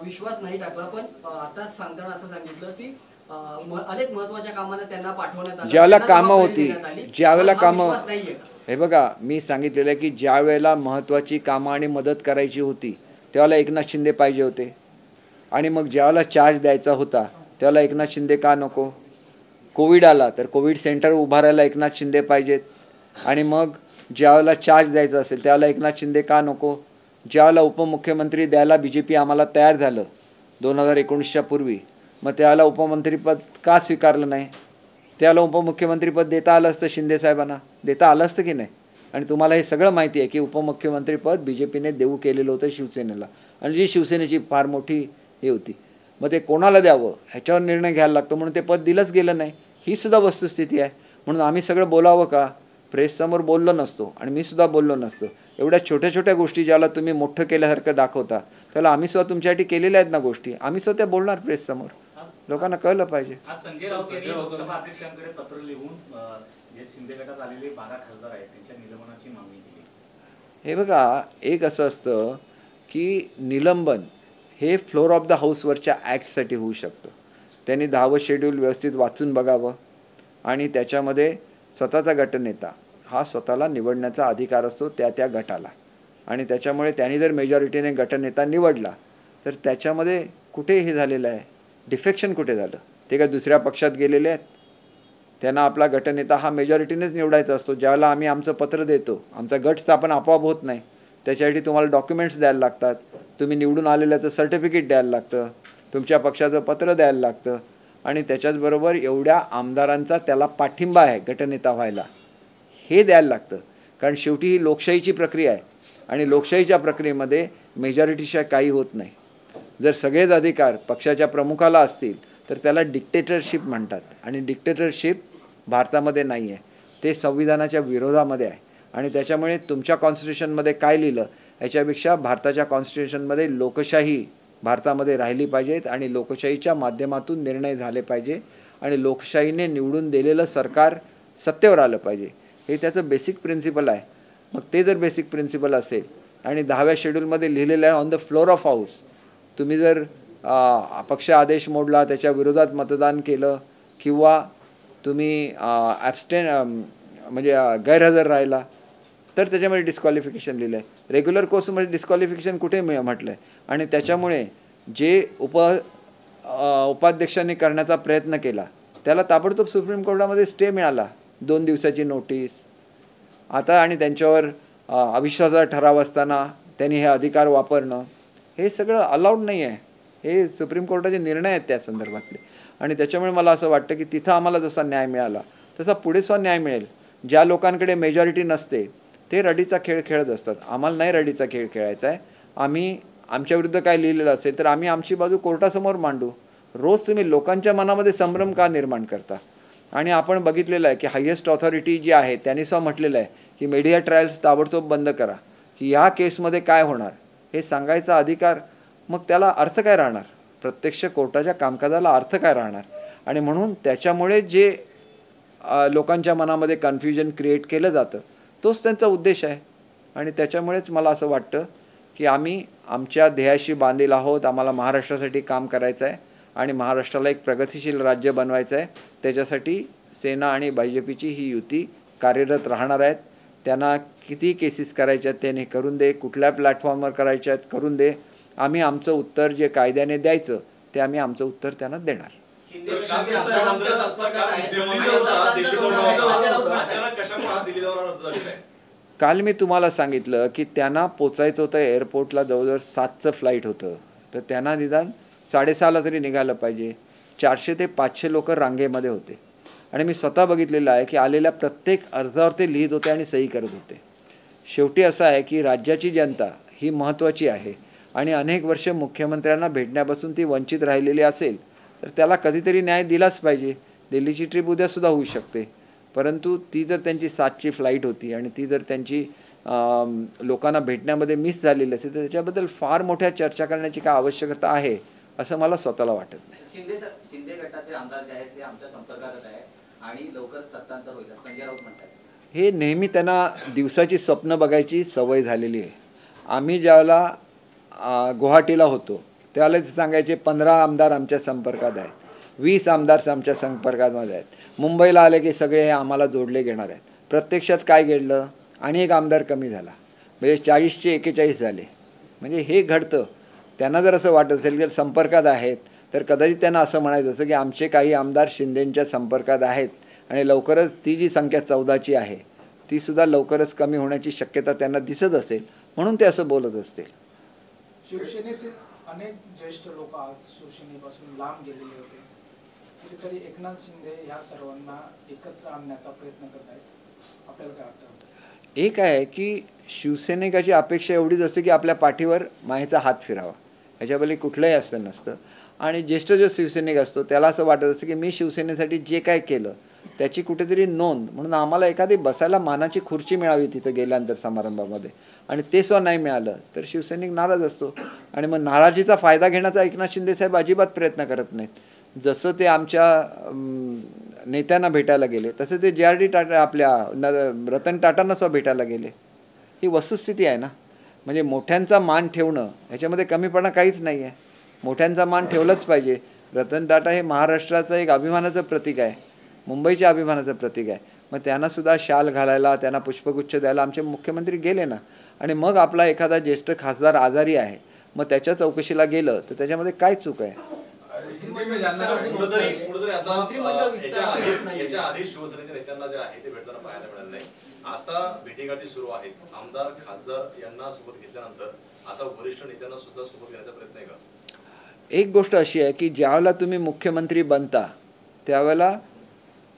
विश्वास नाही टाकला, पण आता सांगताना असं सांगितलं की अनेक महत्त्वाच्या कामांना त्यांना पाठवण्यात आलं, ज्यावेळेला कामं होती, ज्यावेळेला कामं, हे बघा मी सांगितलेलं आहे की ज्या वेळेला महत्त्वाची कामं आणि मदत करायची होती त्यावेळेला एकनाथ शिंदे पाहिजे होते, आणि मग ज्यावेळेला चार्ज द्यायचा होता त्यावेळेला एकनाथ शिंदे का नको? कोविड आला तर कोविड सेंटर उभारायला एकनाथ शिंदे पाहिजेत, आणि मग ज्यावेळेला चार्ज द्यायचा असेल त्यावेळेला एकनाथ शिंदे का नको? ज्यावेळेला उपमुख्यमंत्री द्यायला बीजेपी आम्हाला तयार झालं 2019च्या पूर्वी, मग त्यावेळेला उपमंत्रीपद का स्वीकारलं नाही? त्याला उपमुख्यमंत्रीपद देता आलं असतं, शिंदे साहेबांना देता आलं असतं की नाही? आणि तुम्हाला हे सगळं माहिती आहे की उपमुख्यमंत्रीपद बीजेपीने देऊ केलेलं होतं शिवसेनेला, आणि जी शिवसेनेची फार मोठी हे होती। मग ते कोणाला द्यावं ह्याच्यावर निर्णय घ्यायला लागतो, म्हणून ते पद दिलंच गेलं नाही। ही सुद्धा वस्तुस्थिती आहे। म्हणून आम्ही सगळं बोलावं का? प्रेससमोर बोललो नसतो आणि मी सुद्धा बोललो नसतो। एवढ्या छोट्या छोट्या गोष्टी ज्याला तुम्ही मोठं केल्यासारखं दाखवता त्याला आम्ही सुद्धा तुमच्यासाठी केलेल्या आहेत ना गोष्टी, आम्ही सुद्धा त्या बोलणार प्रेससमोर, लोकांना कळलं पाहिजे। आज संजय राऊत यांनी लोकसभा अध्यक्षांकडे पत्र लिहून जे शिंदे गटात आलेले 12 खासदार आहेत त्यांच्या निलंबनाची मागणी केली। हे बघा, एक असं असतं की निलंबन हे फ्लोर ऑफ द हाऊसवरच्या ॲक्टसाठी होऊ शकतं। त्यांनी 10वं शेड्यूल व्यवस्थित वाचून बघावं आणि त्याच्यामध्ये स्वतःचा गटनेता हा स्वतःला निवडण्याचा अधिकार असतो त्या गटाला, आणि त्याच्यामुळे त्यांनी जर मेजॉरिटीने गटनेता निवडला तर त्याच्यामध्ये कुठे हे झालेलं आहे, डिफेक्शन कुठे झालं? ते काय दुसऱ्या पक्षात गेलेले आहेत? त्यांना आपला गटनेता हा मेजॉरिटीनेच निवडायचा असतो. ज्यावेळेला आम्ही आमचं पत्र देतो, आमचा गट स्थापन आपोआप होत नाही, त्याच्यासाठी तुम्हाला डॉक्युमेंट्स द्यायला लागतात, तुम्ही निवडून आलेल्याचं सर्टिफिकेट द्यायला लागतं, तुमच्या पक्षाचं पत्र द्यायला लागतं, आणि त्याच्याचबरोबर एवढ्या आमदारांचा त्याला पाठिंबा आहे गटनेता व्हायला हे द्यायला लागतं. कारण शेवटी ही लोकशाहीची प्रक्रिया आहे, आणि लोकशाहीच्या प्रक्रियेमध्ये मेजॉरिटीशिवाय काही होत नाही. जर सगळेच अधिकार पक्षाच्या प्रमुखाला असतील तर त्याला डिक्टेटरशिप म्हणतात, आणि डिक्टेटरशिप भारतामध्ये नाही आहे, ते संविधानाच्या विरोधामध्ये आहे. आणि त्याच्यामुळे तुमच्या कॉन्स्टिट्यूशनमध्ये काय लिहिलं याच्यापेक्षा भारताच्या कॉन्स्टिट्यूशनमध्ये लोकशाही भारतामध्ये राहिली पाहिजेत, आणि लोकशाहीच्या माध्यमातून निर्णय झाले पाहिजे, आणि लोकशाहीने निवडून दिलेलं सरकार सत्तेवर आलं पाहिजे, हे त्याचं बेसिक प्रिन्सिपल आहे. मग ते जर बेसिक प्रिन्सिपल असेल आणि 10व्या शेड्यूलमध्ये लिहिलेलं आहे on the floor of house, तुम्ही जर अपक्ष आदेश मोडला, त्याच्या विरोधात मतदान केलं, किंवा तुम्ही म्हणजे गैरहजर राहिला तर त्याच्यामध्ये डिस्क्वालिफिकेशन लिहिलं आहे. रेग्युलर कोर्समध्ये डिस्क्वालिफिकेशन कुठे म्हटलं आहे? आणि त्याच्यामुळे जे उपाध्यक्षांनी करण्याचा प्रयत्न केला त्याला ताबडतोब सुप्रीम कोर्टामध्ये स्टे मिळाला, 2 दिवसाची नोटीस आता, आणि त्यांच्यावर अविश्वासाचा ठराव असताना त्यांनी हे अधिकार वापरणं हे सगळं अलाउड नाही आहे. हे सुप्रीम कोर्टाचे निर्णय आहेत त्या संदर्भातले, आणि त्याच्यामुळे मला असं वाटतं की तिथं आम्हाला जसा न्याय मिळाला तसा पुढे सुद्धा न्याय मिळेल. ज्या लोकांकडे मेजॉरिटी नसते ते रडीचा खेळ खेळत असतात. आम्हाला नाही रडीचा खेळ खेळायचा आहे. आम्ही आमच्या विरुद्ध काय लिहिलेलं असेल तर आम्ही आमची बाजू कोर्टासमोर मांडू. रोज तुम्ही लोकांच्या मनामध्ये संभ्रम का निर्माण करता? आणि आपण बघितलेलं आहे की हायेस्ट ऑथॉरिटी जी आहे त्यांनी सुद्धा म्हटलेलं आहे की मीडिया ट्रायल्स ताबडतोब बंद करा, की ह्या केसमध्ये काय होणार हे सांगायचा अधिकार, मग त्याला अर्थ काय राहणार? प्रत्यक्ष कोर्टाच्या कामकाजाला अर्थ काय राहणार? आणि म्हणून त्याच्यामुळे जे लोकांच्या मनामध्ये कन्फ्युजन क्रिएट केलं जातं तोच त्यांचा उद्देश आहे. आणि त्याच्यामुळेच मला असं वाटतं की आम्ही आमच्या ध्येयाशी बांधील आहोत. आम्हाला महाराष्ट्रासाठी काम करायचं आहे आणि महाराष्ट्राला एक प्रगतिशील राज्य बनवायचं आहे. त्याच्यासाठी सेना आणि BJPची ही युती कार्यरत राहणार आहेत. त्यांना किती केसेस करायच्या आहेत त्यांनी करून दे, कुठल्या प्लॅटफॉर्मवर करायच्या आहेत करून दे. आम्ही आमचं उत्तर जे कायद्याने द्यायचं ते आम्ही आमचं उत्तर त्यांना देणार. काल मी तुम्हाला सांगितलं की त्यांना पोचायचं होतं एअरपोर्टला, जवळजवळ 7चं फ्लाईट होतं, तर त्यांना निदान 6:30ला तरी निघालं पाहिजे. 400 ते 500 लोक रांगेमध्ये होते, आणि मी स्वतः बघितलेलं आहे की आलेल्या प्रत्येक अर्जावर ते लिहित होते आणि सही करत होते. शेवटी असं आहे की राज्याची जनता ही महत्त्वाची आहे, आणि अनेक वर्ष मुख्यमंत्र्यांना भेटण्यापासून ती वंचित राहिलेली असेल तर त्याला कधीतरी न्याय दिलाच पाहिजे. दिल्लीची ट्रिप उद्यासुद्धा होऊ शकते, परंतु ती जर त्यांची 7ची फ्लाईट होती आणि ती जर त्यांची लोकांना भेटण्यामध्ये मिस झालेली असेल तर त्याच्याबद्दल फार मोठ्या चर्चा करण्याची काय आवश्यकता आहे असं मला स्वतःला वाटत नाही. शिंदे गटाचे आमदार जे आहेत ते आमच्या संपर्कात आहे आणि लवकर सत्तांतर होईल संजय राऊत म्हणतात. हे नेहमी त्यांना दिवसाची स्वप्न बघायची सवय झालेली आहे. आम्ही ज्यावेळेला गुवाहाटीला होतो त्यावेळेला ते सांगायचे 15 आमदार आमच्या संपर्कात आहेत, 20 आमदार आमच्या संपर्कामध्ये आहेत. मुंबईला आले की सगळे हे आम्हाला जोडले घेणार आहेत. प्रत्यक्षात काय घडलं? आणि एक आमदार कमी झाला, म्हणजे 40चे 41 झाले. म्हणजे हे घडतं. त्यांना जर असं वाटत असेल की संपर्कात आहेत तर कदाचित त्यांना असं म्हणायचं असं की आमचे काही आमदार शिंदेंच्या संपर्कात आहेत आणि लवकरच ती जी संख्या 14ची आहे तीसुद्धा लवकरच कमी होण्याची शक्यता त्यांना दिसत असेल, म्हणून ते असं बोलत असतील. शिवसेनेतील अनेक ज्येष्ठ लोक आज शिवसेनेपासून लांब गेलेले होते, तरी एकनाथ शिंदे ह्या सर्वांना एकत्र आणण्याचा प्रयत्न करत आहेत. आपल्याला काय वाटतं? एक आहे की शिवसैनिकाची अपेक्षा एवढीच असते की आपल्या पाठीवर मायेचा हात फिरावा, ह्याच्यापैकी कुठलंही असं नसतं. आणि ज्येष्ठ जो शिवसैनिक असतो त्याला असं वाटत असतं की मी शिवसेनेसाठी जे काय केलं त्याची कुठेतरी नोंद म्हणून आम्हाला एखादी बसायला मानाची खुर्ची मिळावी तिथं गेल्यानंतर समारंभामध्ये, आणि ते सुद्धा नाही मिळालं तर शिवसैनिक नाराज असतो. आणि मग नाराजीचा फायदा घेण्याचा एकनाथ शिंदेसाहेब अजिबात प्रयत्न करत नाहीत. जसं ते आमच्या नेत्यांना भेटायला गेले तसं ते JRD टाटा आपल्या रतन टाटांना सुद्धा भेटायला गेले. ही वस्तुस्थिती आहे ना. म्हणजे मोठ्यांचा मान ठेवणं ह्याच्यामध्ये कमीपणा काहीच नाही आहे. मोठ्यांचा मान ठेवलंच पाहिजे. रतन टाटा हे महाराष्ट्राचं एक अभिमानाचं प्रतीक आहे, मुंबईच्या अभिमानाचं प्रतीक आहे. मग त्यांनासुद्धा शाल घालायला, त्यांना पुष्पगुच्छ द्यायला आमचे मुख्यमंत्री गेले ना. आणि मग आपला एखादा ज्येष्ठ खासदार आजारी आहे, मग त्याच्या चौकशीला गेलं तर त्याच्यामध्ये काय चूक आहे? कुठेतरी आता याच्या आधी शिवसेनेच्या नेत्यांना जे आहे ते भेटताना पाहायला मिळालं नाही. आता भेटीगाठी सुरू आहेत. आमदार खासदार यांना सोबत घेतल्यानंतर आता वरिष्ठ नेत्यांना सुद्धा सोबत घेण्याचा प्रयत्न आहे का? एक गोष्ट अशी आहे की ज्यावेळेला तुम्ही मुख्यमंत्री बनता त्यावेळेला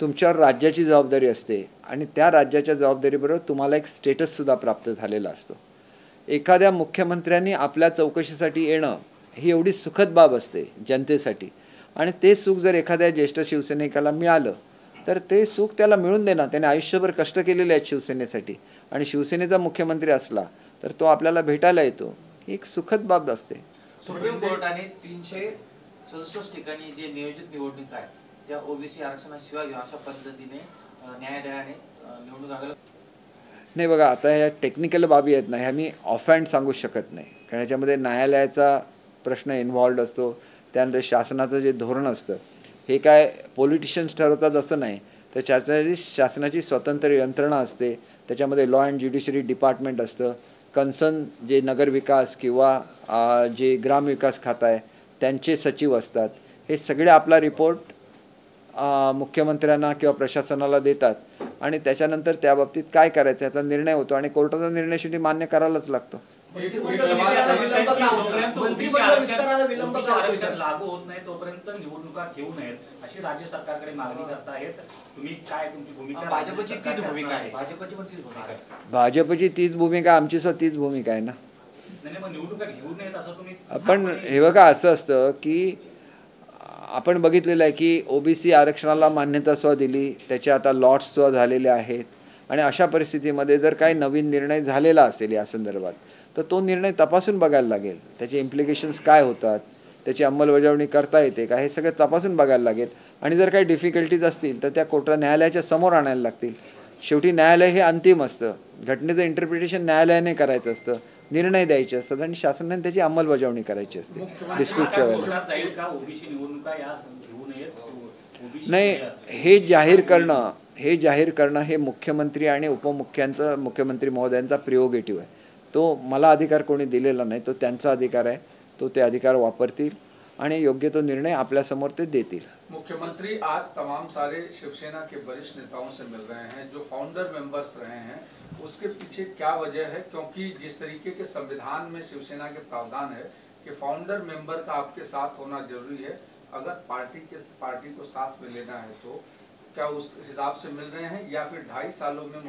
तुमच्यावर राज्याची जबाबदारी असते आणि त्या राज्याच्या जबाबदारीबरोबर तुम्हाला एक स्टेटससुद्धा प्राप्त झालेला असतो. एखाद्या मुख्यमंत्र्यांनी आपल्या चौकशीसाठी येणं ही एवढी सुखद बाब असते जनतेसाठी. आणि ते सुख जर एखाद्या ज्येष्ठ शिवसैनिकाला मिळालं तर ते सुख त्याला मिळून देणार. त्याने आयुष्यभर कष्ट केलेले आहेत शिवसेनेसाठी आणि शिवसेनेचा मुख्यमंत्री असला तर तो आपल्याला भेटायला येतो. ही एक सुखद बाब असते. सुप्रीम कोर्टाने 367 ठिकाणी जे नियोजित निवडणूक आहे त्या ओबीसी आरक्षणाशिवाय अशा पद्धतीने न्यायालयाने निवडणूक आयोगाला नाही बघा, आता ह्या टेक्निकल बाबी आहेत ना, ह्या मी ऑफहँड सांगू शकत नाही कारण याच्यामध्ये न्यायालयाचा प्रश्न इन्व्हॉल्ड असतो. त्यानंतर शासनाचं जे धोरण असतं हे काय पॉलिटिशियन्स ठरवतात असं नाही. त्याच्यासाठी शासनाची स्वतंत्र यंत्रणा असते. त्याच्यामध्ये लॉ अँड ज्युडिशरी डिपार्टमेंट असतं. कन्सर्न जे नगरविकास किंवा जे ग्रामविकास खातं आहे त्यांचे सचिव असतात. हे सगळे आपला रिपोर्ट मुख्यमंत्र्यांना किंवा प्रशासनाला देतात आणि त्याच्यानंतर त्या बाबतीत काय करायचं याचा निर्णय होतो आणि कोर्टाचा निर्णय शेवटी मान्य करायलाच लागतो. लागू होत नाही तोपर्यंत निवडणुका घेऊ नयेत अशी राज्य सरकारकडे मागणी करतायत. तुम्ही काय तुमची भूमिका? भाजपची तीच भूमिका आहे. भाजपची पण तीच भूमिका आहे. भाजपची तीच भूमिका, आमची सुद्धा तीच भूमिका आहे ना. नाही मग निवडणुका घेऊ नयेत असं तुम्ही. पण हे बघा असं असतं की आपण बघितलेलं आहे की ओबीसी आरक्षणाला मान्यता सुद्धा दिली, त्याचे आता लॉट्स सुद्धा झालेले आहेत आणि अशा परिस्थितीमध्ये जर काही नवीन निर्णय झालेला असेल या संदर्भात तर तो निर्णय तपासून बघायला लागेल. त्याचे इम्प्लिकेशन्स काय होतात, त्याची अंमलबजावणी करता येते का, हे सगळं तपासून बघायला लागेल. आणि जर काही डिफिकल्टीज असतील तर त्या कोर्टाला न्यायालयाच्या समोर आणायला लागतील. शेवटी न्यायालय हे अंतिम असतं. घटनेचं इंटरप्रिटेशन न्यायालयाने करायचं असतं, निर्णय द्यायचे असतात आणि शासनाने त्याची अंमलबजावणी करायची असते डिस्प्यूटच्या वेळेला. नाही, हे जाहीर करणं हे मुख्यमंत्री आणि मुख्यमंत्री महोदयांचा प्रिओगेटिव्ह आहे. तो मला अधिकार कोणी दिलेला नाही, तो त्यांचा अधिकार आहे. तो ते अधिकार वापरतील आणि योग्य तो निर्णय आपल्यासमोर ते देतील. मुख्यमंत्री आज तमाम सारे शिवसेना के वरिष्ठ नेताओं से मिल रहे हैं जो फाउंडर मेंबर्स रहे हैं, उसके पीछे क्या वजह है? क्योंकि जिस तरीके के संविधान में शिवसेना के प्रावधान है कि फाउंडर मेंबर का आपके साथ होना जरूरी है, अगर पार्टी को साथ में लेना है तो क्या उस हिसाब से मिल रहे हैं या फिर 2.5 सालों में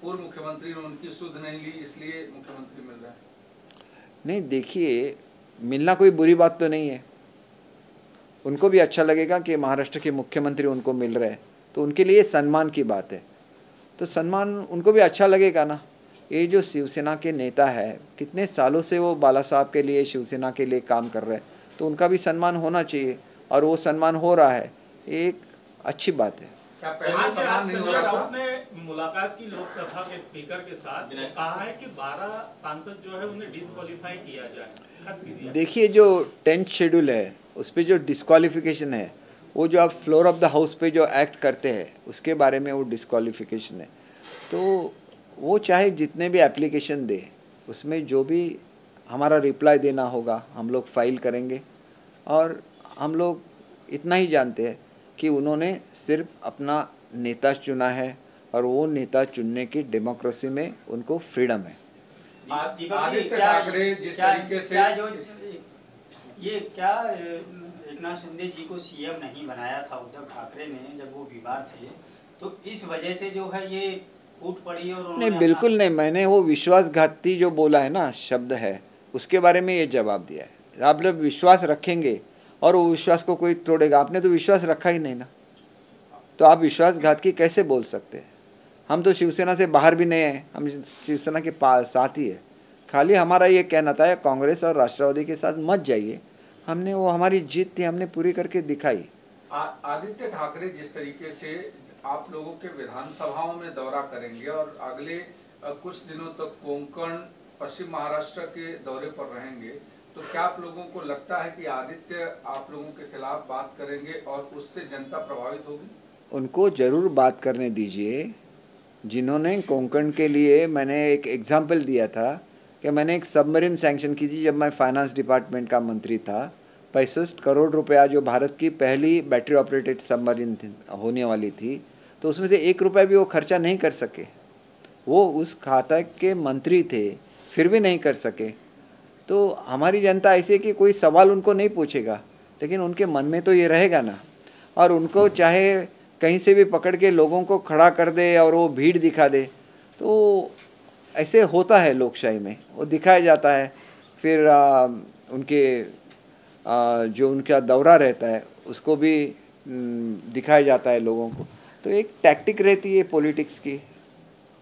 पूर्व मुख्यमंत्री ने उनकी सुध नहीं ली इसलिए मुख्यमंत्री मिल रहे हैं? नहीं, देखिए, मिलना कोई बुरी बात तो नहीं है. उनको भी अच्छा लगेगा कि महाराष्ट्र के मुख्यमंत्री उनको मिल रहे हैं, तो उनके लिए सम्मान की बात है. तो सम्मान उनको भी अच्छा लगेगा ना. ये जो शिवसेना के नेता है, कितने सालों से वो बाला साहब के लिए, शिवसेना के लिए काम कर रहे हैं, तो उनका भी सम्मान होना चाहिए और वो सम्मान हो रहा है. एक अच्छी बात है. संजय राउत ने मुलाकात की लोकसभा के स्पीकर के साथ, कहा है कि 12 सांसद जो है उन्हें डिस्क्वालीफाई किया जाए. देखिए, जो 10th शेड्यूल है उस पर जो डिस्क्वालिफिकेशन है, वो जो आप फ्लोर ऑफ द हाउस पे जो एक्ट करते हैं उसके बारे में वो डिस्क्वालिफिकेशन है. तो वो चाहे जितने भी एप्लीकेशन दे उसमें जो भी हमारा रिप्लाई देना होगा हम लोग फाइल करेंगे. और हम लोग इतना ही जानते हैं कि उन्होंने सिर्फ अपना नेता चुना है और वो नेता चुनने की डेमोक्रेसी में उनको फ्रीडम है. आदित्य ठाकरे जिस तरीके से ये क्या एकनाथ शिंदे जी को सीएम नहीं बनाया था उद्धव ठाकरे ने जब वो बीमार थे, तो इस वजह से जो है ये फूट पड़ी और नहीं, बिल्कुल नहीं. मैंने वो विश्वासघाती जो बोला है ना शब्द है, उसके बारे में ये जवाब दिया है. आप लोग विश्वास रखेंगे और वो विश्वास को कोई तोड़ेगा. आपने तो विश्वास रखा ही नहीं ना, तो आप विश्वासघात की कैसे बोल सकते हैं? हम तो शिवसेना से बाहर भी नहीं हैं, हम शिवसेना के साथ ही है. खाली हमारा ये कहना था कांग्रेस और राष्ट्रवादी के साथ मत जाइए. हमने वो हमारी जीत थी, हमने पूरी करके दिखाई. आदित्य ठाकरे जिस तरीके से आप लोगों के विधानसभाओं में दौरा करेंगे और अगले कुछ दिनों तक कोंकण, पश्चिम महाराष्ट्र के दौरे पर रहेंगे, तो क्या आप लोगों को लगता है कि आदित्य आप लोगों के खिलाफ बात करेंगे और उससे जनता प्रभावित होगी? उनको ज़रूर बात करने दीजिए। जिन्होंने कोंकण के लिए, मैंने एक एग्जाम्पल दिया था कि मैंने एक सबमरीन सैंक्शन की थी जब मैं फाइनेंस डिपार्टमेंट का मंत्री था। 65 करोड़ रुपया, जो भारत की पहली बैटरी ऑपरेटेड सबमरीन होने वाली थी, तो उसमें से 1 रुपया भी वो खर्चा नहीं कर सके। वो उस खाता के मंत्री थे, फिर भी नहीं कर सके। तो हमारी जनता ऐसी है कि कोई सवाल उनको नहीं पूछेगा, लेकिन उनके मन में तो ये रहेगा ना। और उनको चाहे कहीं से भी पकड़ के लोगों को खड़ा कर दे और वो भीड़ दिखा दे, तो ऐसे होता है लोकशाही में, वो दिखाया जाता है। फिर उनके जो उनका दौरा रहता है उसको भी दिखाया जाता है लोगों को। तो एक टैक्टिक रहती है पॉलिटिक्स की,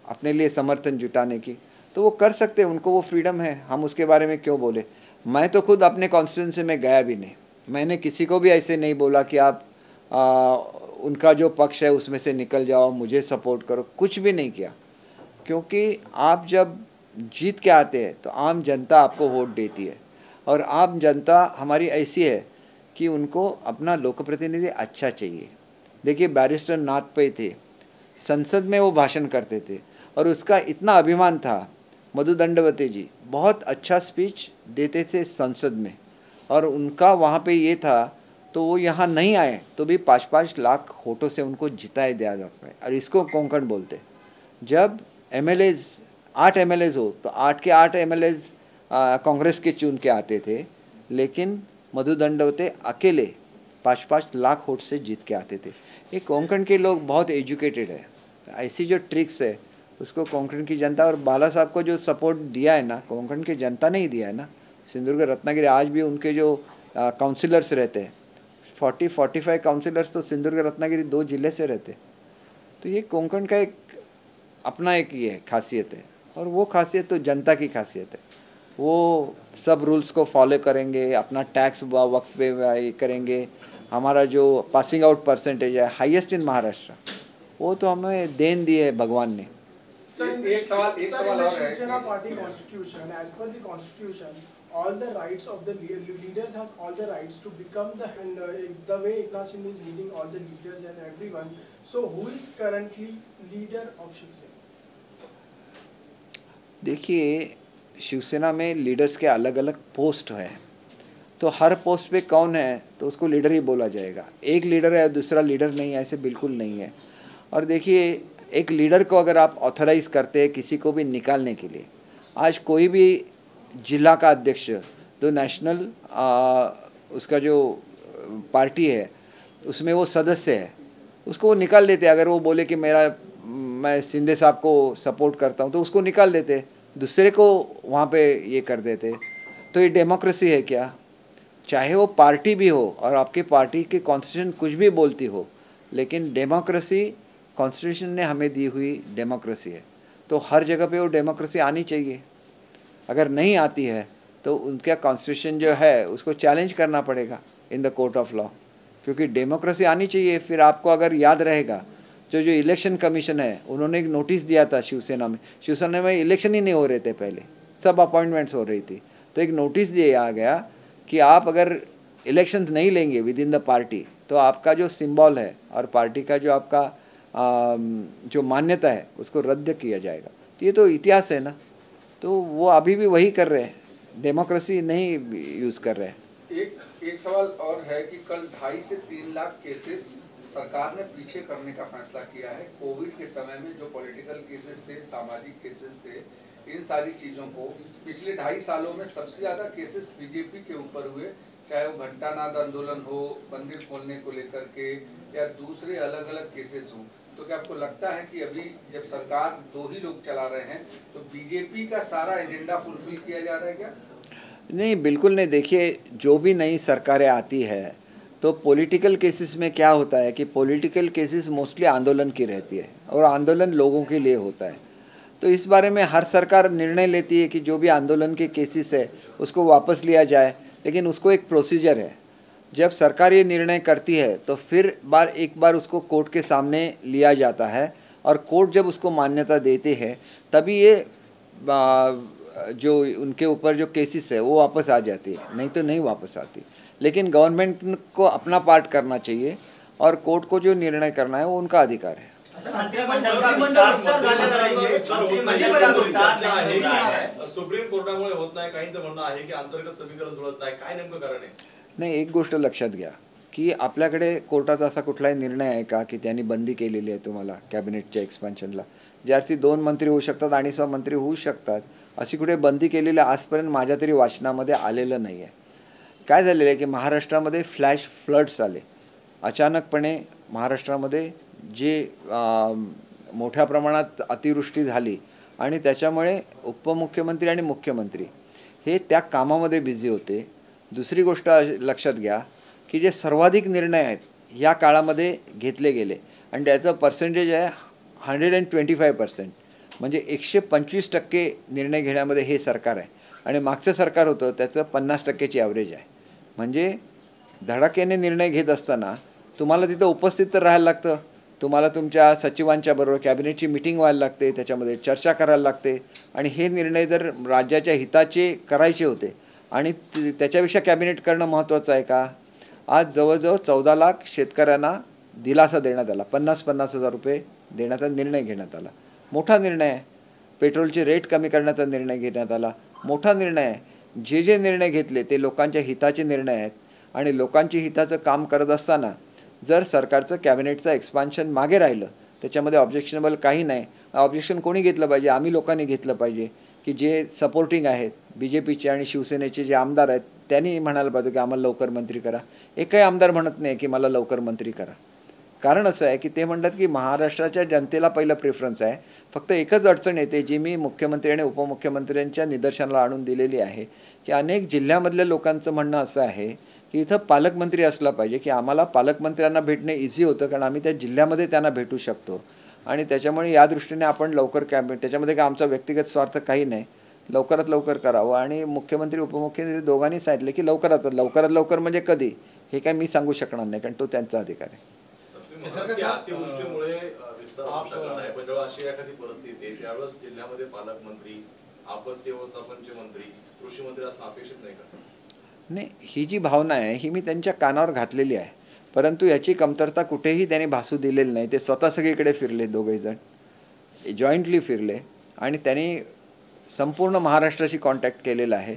अपने लिए समर्थन जुटाने की। तो वो कर सकते हैं, उनको वो फ्रीडम है, हम उसके बारे में क्यों बोले। मैं तो खुद अपने कॉन्स्टिट्यूंसी में गया भी नहीं, मैंने किसी को भी ऐसे नहीं बोला कि आप उनका जो पक्ष है उसमें से निकल जाओ, मुझे सपोर्ट करो, कुछ भी नहीं किया। क्योंकि आप जब जीत के आते हैं तो आम जनता आपको वोट देती है, और आम जनता हमारी ऐसी है कि उनको अपना लोकप्रतिनिधि अच्छा चाहिए। देखिए, बैरिस्टर नाथ पै थे, संसद में वो भाषण करते थे और उसका इतना अभिमान था। मधु दंडवते जी बहुत अच्छा स्पीच देते थे संसद में, और उनका वहाँ पे ये था, तो वो यहाँ नहीं आए तो भी 5-5 लाख वोटों से उनको जिताए दिया जाता है। और इसको कोंकण बोलते। जब MLAs 8 MLAs हो तो 8 के 8 MLAs कांग्रेस के चुन के आते थे, लेकिन मधु दंडवते अकेले 5-5 लाख वोट से जीत के आते थे। ये कोंकण के लोग बहुत एजुकेटेड है। ऐसी जो ट्रिक्स है उसको कोंकण की जनता, और बाला साहब को जो सपोर्ट दिया है ना, कोंकण की जनता ने ही दिया है ना। सिंधुदुर्ग रत्नागिरी आज भी उनके जो काउंसिलर्स रहते हैं, 40-45 काउंसिलर्स तो सिंधुदुर्ग रत्नागिरी 2 जिले से रहते। तो ये कोंकण का एक अपना एक ये खासियत है, और वो खासियत तो जनता की खासियत है। वो सब रूल्स को फॉलो करेंगे, अपना टैक्स वक्त पे करेंगे। हमारा जो पासिंग आउट परसेंटेज है हाईएस्ट इन महाराष्ट्र, वो तो हमें देन दी है भगवान ने। एक सवाल और है। Shiv Sena party constitution, as per the constitution, all the rights of the leaders has all the rights to become the way Eknath Shinde is leading all the leaders and everyone. So who is currently leader of Shivsena? देखिए, शिवसेना में leaders के अलग अलग post है, तो हर post पे कौन है तो उसको leader ही बोला जाएगा। एक लीडर है दूसरा लीडर नहीं है, ऐसे बिल्कुल नहीं है। और देखिए, एक लीडर को अगर आप ऑथराइज करते हैं किसी को भी निकालने के लिए, आज कोई भी जिला का अध्यक्ष जो नेशनल उसका जो पार्टी है उसमें वो सदस्य है, उसको वो निकाल देते। अगर वो बोले कि मैं शिंदे साहब को सपोर्ट करता हूँ तो उसको निकाल देते, दूसरे को वहाँ पे ये कर देते। तो ये डेमोक्रेसी है क्या? चाहे वो पार्टी भी हो और आपकी पार्टी की कॉन्स्टिट्यूशन कुछ भी बोलती हो, लेकिन डेमोक्रेसी कॉन्स्टिट्यूशन ने हमें दी हुई डेमोक्रेसी है, तो हर जगह पे वो डेमोक्रेसी आनी चाहिए। अगर नहीं आती है तो उनका कॉन्स्टिट्यूशन जो है उसको चैलेंज करना पड़ेगा in the court of law, क्योंकि डेमोक्रेसी आनी चाहिए। फिर आपको अगर याद रहेगा, जो इलेक्शन कमीशन है उन्होंने एक नोटिस दिया था शिवसेना में इलेक्शन ही नहीं हो रहे थे, पहले सब अपॉइंटमेंट्स हो रही थी, तो एक नोटिस दिया गया कि आप अगर इलेक्शंस नहीं लेंगे विद इन द पार्टी तो आपका जो सिंबल है और पार्टी का जो आपका जो मान्यता है उसको रद्द किया जाएगा। तो ये तो इतिहास है ना, तो वो अभी भी वही कर रहे हैं, डेमोक्रेसी नहीं यूज़ कर रहे हैं। एक सवाल और है कि कल 2.5 से 3 लाख केसेस सरकार ने पीछे करने का फैसला किया है। कोविड के समय में जो पॉलिटिकल केसेस थे, सामाजिक केसेस थे, इन सारी चीज़ों को पिछले 2.5 सालों में सबसे ज़्यादा केसेस बीजेपी के ऊपर हुए, चाहे वो घंटानाद आंदोलन हो, मंदिर खोलने को लेकर के, या दूसरे अलग अलग केसेस हों। तो क्या आपको लगता है कि अभी जब सरकार 2 ही लोग चला रहे हैं तो बीजेपी का सारा एजेंडा फुलफिल किया जा रहा है क्या? नहीं, बिल्कुल नहीं। देखिए, जो भी नई सरकारें आती है तो पॉलिटिकल केसेस में क्या होता है कि पॉलिटिकल केसेस मोस्टली आंदोलन की रहती है और आंदोलन लोगों के लिए होता है। तो इस बारे में हर सरकार निर्णय लेती है कि जो भी आंदोलन के केसेस है उसको वापस लिया जाए, लेकिन उसको एक प्रोसीजर है। जब सरकार ये निर्णय करती है तो फिर एक बार उसको कोर्ट के सामने लिया जाता है, और कोर्ट जब उसको मान्यता देते हैं तभी ये जो उनके ऊपर जो केसेस है वो वापस आ जाती है, नहीं तो नहीं वापस आती। लेकिन गवर्नमेंट को अपना पार्ट करना चाहिए, और कोर्ट को जो निर्णय करना है वो उनका अधिकार है। सुप्रीम कोर्टामुळे होत नाही, काहींचं म्हणणं आहे की अंतर्गत समीकरण जुळत नाही, काय नेमकं कारण आहे? नाही, एक गोष्ट लक्षात घ्या की आपल्याकडे कोर्टाचा असा कुठलाही निर्णय आहे का की त्यांनी बंदी केलेली आहे तुम्हाला कॅबिनेटच्या एक्सपान्शनला, ज्यावरती 2 मंत्री होऊ शकतात आणि 6 मंत्री होऊ शकतात, अशी कुठे बंदी केलेली आजपर्यंत माझ्या तरी वाचनामध्ये आलेलं नाही आहे। काय झालेलं आहे की महाराष्ट्रामध्ये फ्लॅश फ्लड्स आले अचानकपणे, महाराष्ट्रामध्ये जे मोठ्या प्रमाणात अतिवृष्टी झाली आणि त्याच्यामुळे उपमुख्यमंत्री आणि मुख्यमंत्री हे त्या कामामध्ये बिझी होते। दुसरी गोष्ट लक्षात घ्या की जे सर्वाधिक निर्णय आहेत या काळामध्ये घेतले गेले आणि त्याचं पर्सेंटेज आहे 125%, म्हणजे 125% निर्णय घेण्यामध्ये हे सरकार आहे आणि मागचं सरकार होतं त्याचं 50%ची ॲव्हरेज आहे। म्हणजे धडाक्याने निर्णय घेत असताना तुम्हाला तिथं उपस्थित तर राहायला लागतं, तुम्हाला तुमच्या सचिवांच्या बरोबर कॅबिनेटची मीटिंग व्हायला लागते, त्याच्यामध्ये चर्चा करायला लागते आणि हे निर्णय जर राज्याच्या हिताचे करायचे होते आणि त्याच्यापेक्षा कॅबिनेट करणं महत्त्वाचं आहे का? आज जवळजवळ 14 लाख शेतकऱ्यांना दिलासा देण्यात आला, 50-50 हजार रुपये देण्याचा निर्णय घेण्यात आला, मोठा निर्णय आहे। पेट्रोलचे रेट कमी करण्याचा निर्णय घेण्यात आला, मोठा निर्णय आहे। जे निर्णय घेतले ते लोकांच्या हिताचे निर्णय आहेत आणि लोकांच्या हिताचं काम करत असताना जर सरकारचं कॅबिनेटचं एक्सपान्शन मागे राहिलं, त्याच्यामध्ये ऑब्जेक्शनेबल काही नाही। ऑब्जेक्शन कोणी घेतलं पाहिजे? आम्ही लोकांनी घेतलं पाहिजे की जे सपोर्टिंग आहेत BJPचे आणि शिवसेनेचे जे आमदार आहेत त्यांनी म्हणायला पाहिजे की आम्हाला लवकर मंत्री करा। एकही आमदार म्हणत नाही की मला लवकर मंत्री करा। कारण असं आहे की ते म्हणतात की महाराष्ट्राच्या जनतेला पहिलं प्रेफरन्स आहे। फक्त एकच अडचण येते जी मी मुख्यमंत्री आणि उपमुख्यमंत्र्यांच्या निदर्शनाला आणून दिलेली आहे की अनेक जिल्ह्यामधल्या लोकांचं म्हणणं असं आहे की इथं पालकमंत्री असला पाहिजे की आम्हाला पालकमंत्र्यांना भेटणे इझी होतं, कारण आम्ही त्या जिल्ह्यामध्ये त्यांना भेटू शकतो आणि त्याच्यामुळे या दृष्टीने आपण लवकर कॅबिनेट, त्याच्यामध्ये काय आमचा व्यक्तिगत स्वार्थ काही नाही, लवकरात लवकर करावं। आणि मुख्यमंत्री उपमुख्यमंत्री दोघांनी सांगितले की लवकरात लवकर म्हणजे कधी हे काय मी सांगू शकणार नाही, कारण तो त्यांचा अधिकार आहे। अतिवृष्टीमुळे विस्तार होऊ शकला नाही, पण जेव्हा अशी एखादी परिस्थिती आहे त्यावेळेस जिल्ह्यामध्ये पालकमंत्री, आपत्ती व्यवस्थापनचे मंत्री, कृषी मंत्री असणं अपेक्षित नाही का? नाही, ही जी भावना आहे ही मी त्यांच्या कानावर घातलेली आहे, परंतु याची कमतरता कुठेही त्यांनी भासू दिलेली नाही। ते स्वतः सगळीकडे फिरले, दोघेही जण जॉईंटली फिरले आणि त्यांनी संपूर्ण महाराष्ट्राशी कॉन्टॅक्ट केलेला आहे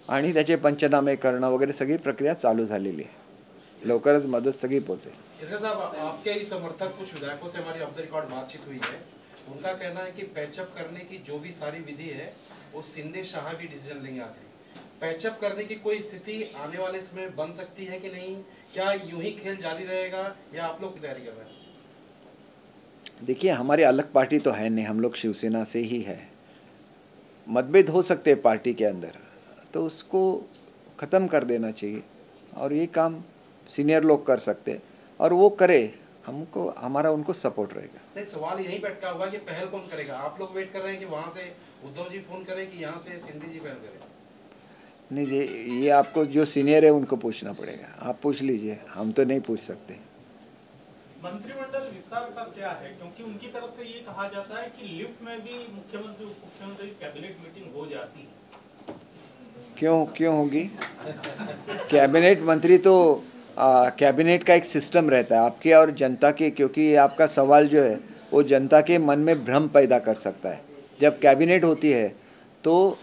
आणि त्याचे पंचनामे करणं वगैरे सगळी प्रक्रिया चालू झालेली आहे। लवकरच मदत सगळी पोहोचेल। साहब, आपके ही समर्थक कुछ विधायकों से हमारी ऑफ द रिकॉर्ड बातचीत हुई है, उनका कहना है कि पैचअप करने की जो भी सारी विधि है वो शिंदे शाह भी डिसीजन लेंगे आखिर। पैचअप करने की कोई स्थिति आने वाले समय बन सकती है कि नहीं? क्या यूं ही खेल जारी रहेगा या आप लोग की तैयारी कर रहे हैं? देखिए, हमारी अलग पार्टी तो है नहीं, हम लोग शिवसेना से ही है। मतभेद हो सकते हैं पार्टी के अंदर, तो उसको ख़त्म कर देना चाहिए और ये काम सीनियर लोग कर सकते हैं और वो करे, हमको हमारा उनको सपोर्ट रहेगा। नहीं, सवाल यही बैठा हुआ कि पहल कौन करेगा? आप लोग वेट कर रहे हैं कि वहाँ से उद्धव जी फोन करें कि यहाँ से शिंदे जी पहल करें? नहीं, ये आपको जो सीनियर है उनको पूछना पड़ेगा, आप पूछ लीजिए, हम तो नहीं पूछ सकते। मंत्रिमंडल विस्तार का क्या है? क्योंकि उनकी तरफ से ये कहा जाता है कि लिफ्ट में भी मुख्यमंत्री उप मुख्यमंत्री कैबिनेट मीटिंग हो जाती है। क्यों होगी? कैबिनेट मंत्री तो कैबिनेट का एक सिस्टम रहता है आपके और जनता के, क्योंकि ये आपका सवाल जो है वो जनता के मन में भ्रम पैदा कर सकता है। जब कैबिनेट होती है तो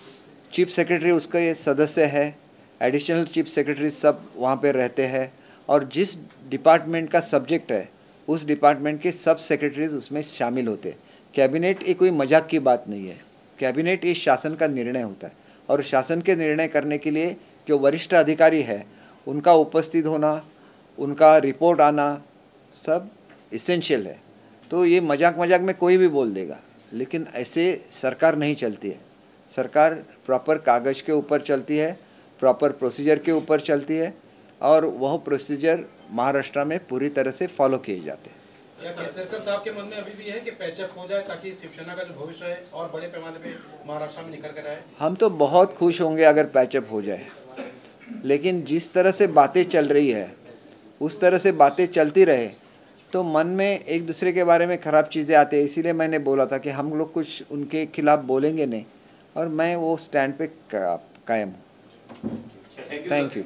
चीफ सेक्रेटरी उसका ये सदस्य है, एडिशनल चीफ सेक्रेटरी सब वहाँ पे रहते हैं और जिस डिपार्टमेंट का सब्जेक्ट है उस डिपार्टमेंट के सब सेक्रेटरीज उसमें शामिल होते हैं। कैबिनेट ये कोई मजाक की बात नहीं है, कैबिनेट ये शासन का निर्णय होता है और शासन के निर्णय करने के लिए जो वरिष्ठ अधिकारी है उनका उपस्थित होना, उनका रिपोर्ट आना सब इसेंशियल है। तो ये मजाक में कोई भी बोल देगा, लेकिन ऐसे सरकार नहीं चलती है। सरकार प्रॉपर कागज़ के ऊपर चलती है, प्रॉपर प्रोसीजर के ऊपर चलती है और वह प्रोसीजर महाराष्ट्र में पूरी तरह से फॉलो किए जाते हैं। क्या केसरकर साहब के मन में अभी भी है कि पैचअप हो जाए ताकि शिवसेना का जो भविष्य है और बड़े पैमाने पे महाराष्ट्र में निकल कर आए? हम तो बहुत खुश होंगे अगर पैचअप हो जाए, लेकिन जिस तरह से बातें चल रही है उस तरह से बातें चलती रहे तो मन में एक दूसरे के बारे में ख़राब चीज़ें आती हैं। इसीलिए मैंने बोला था कि हम लोग कुछ उनके खिलाफ बोलेंगे नहीं और मैं वो स्टैंड पे कायम हूँ। Thank you.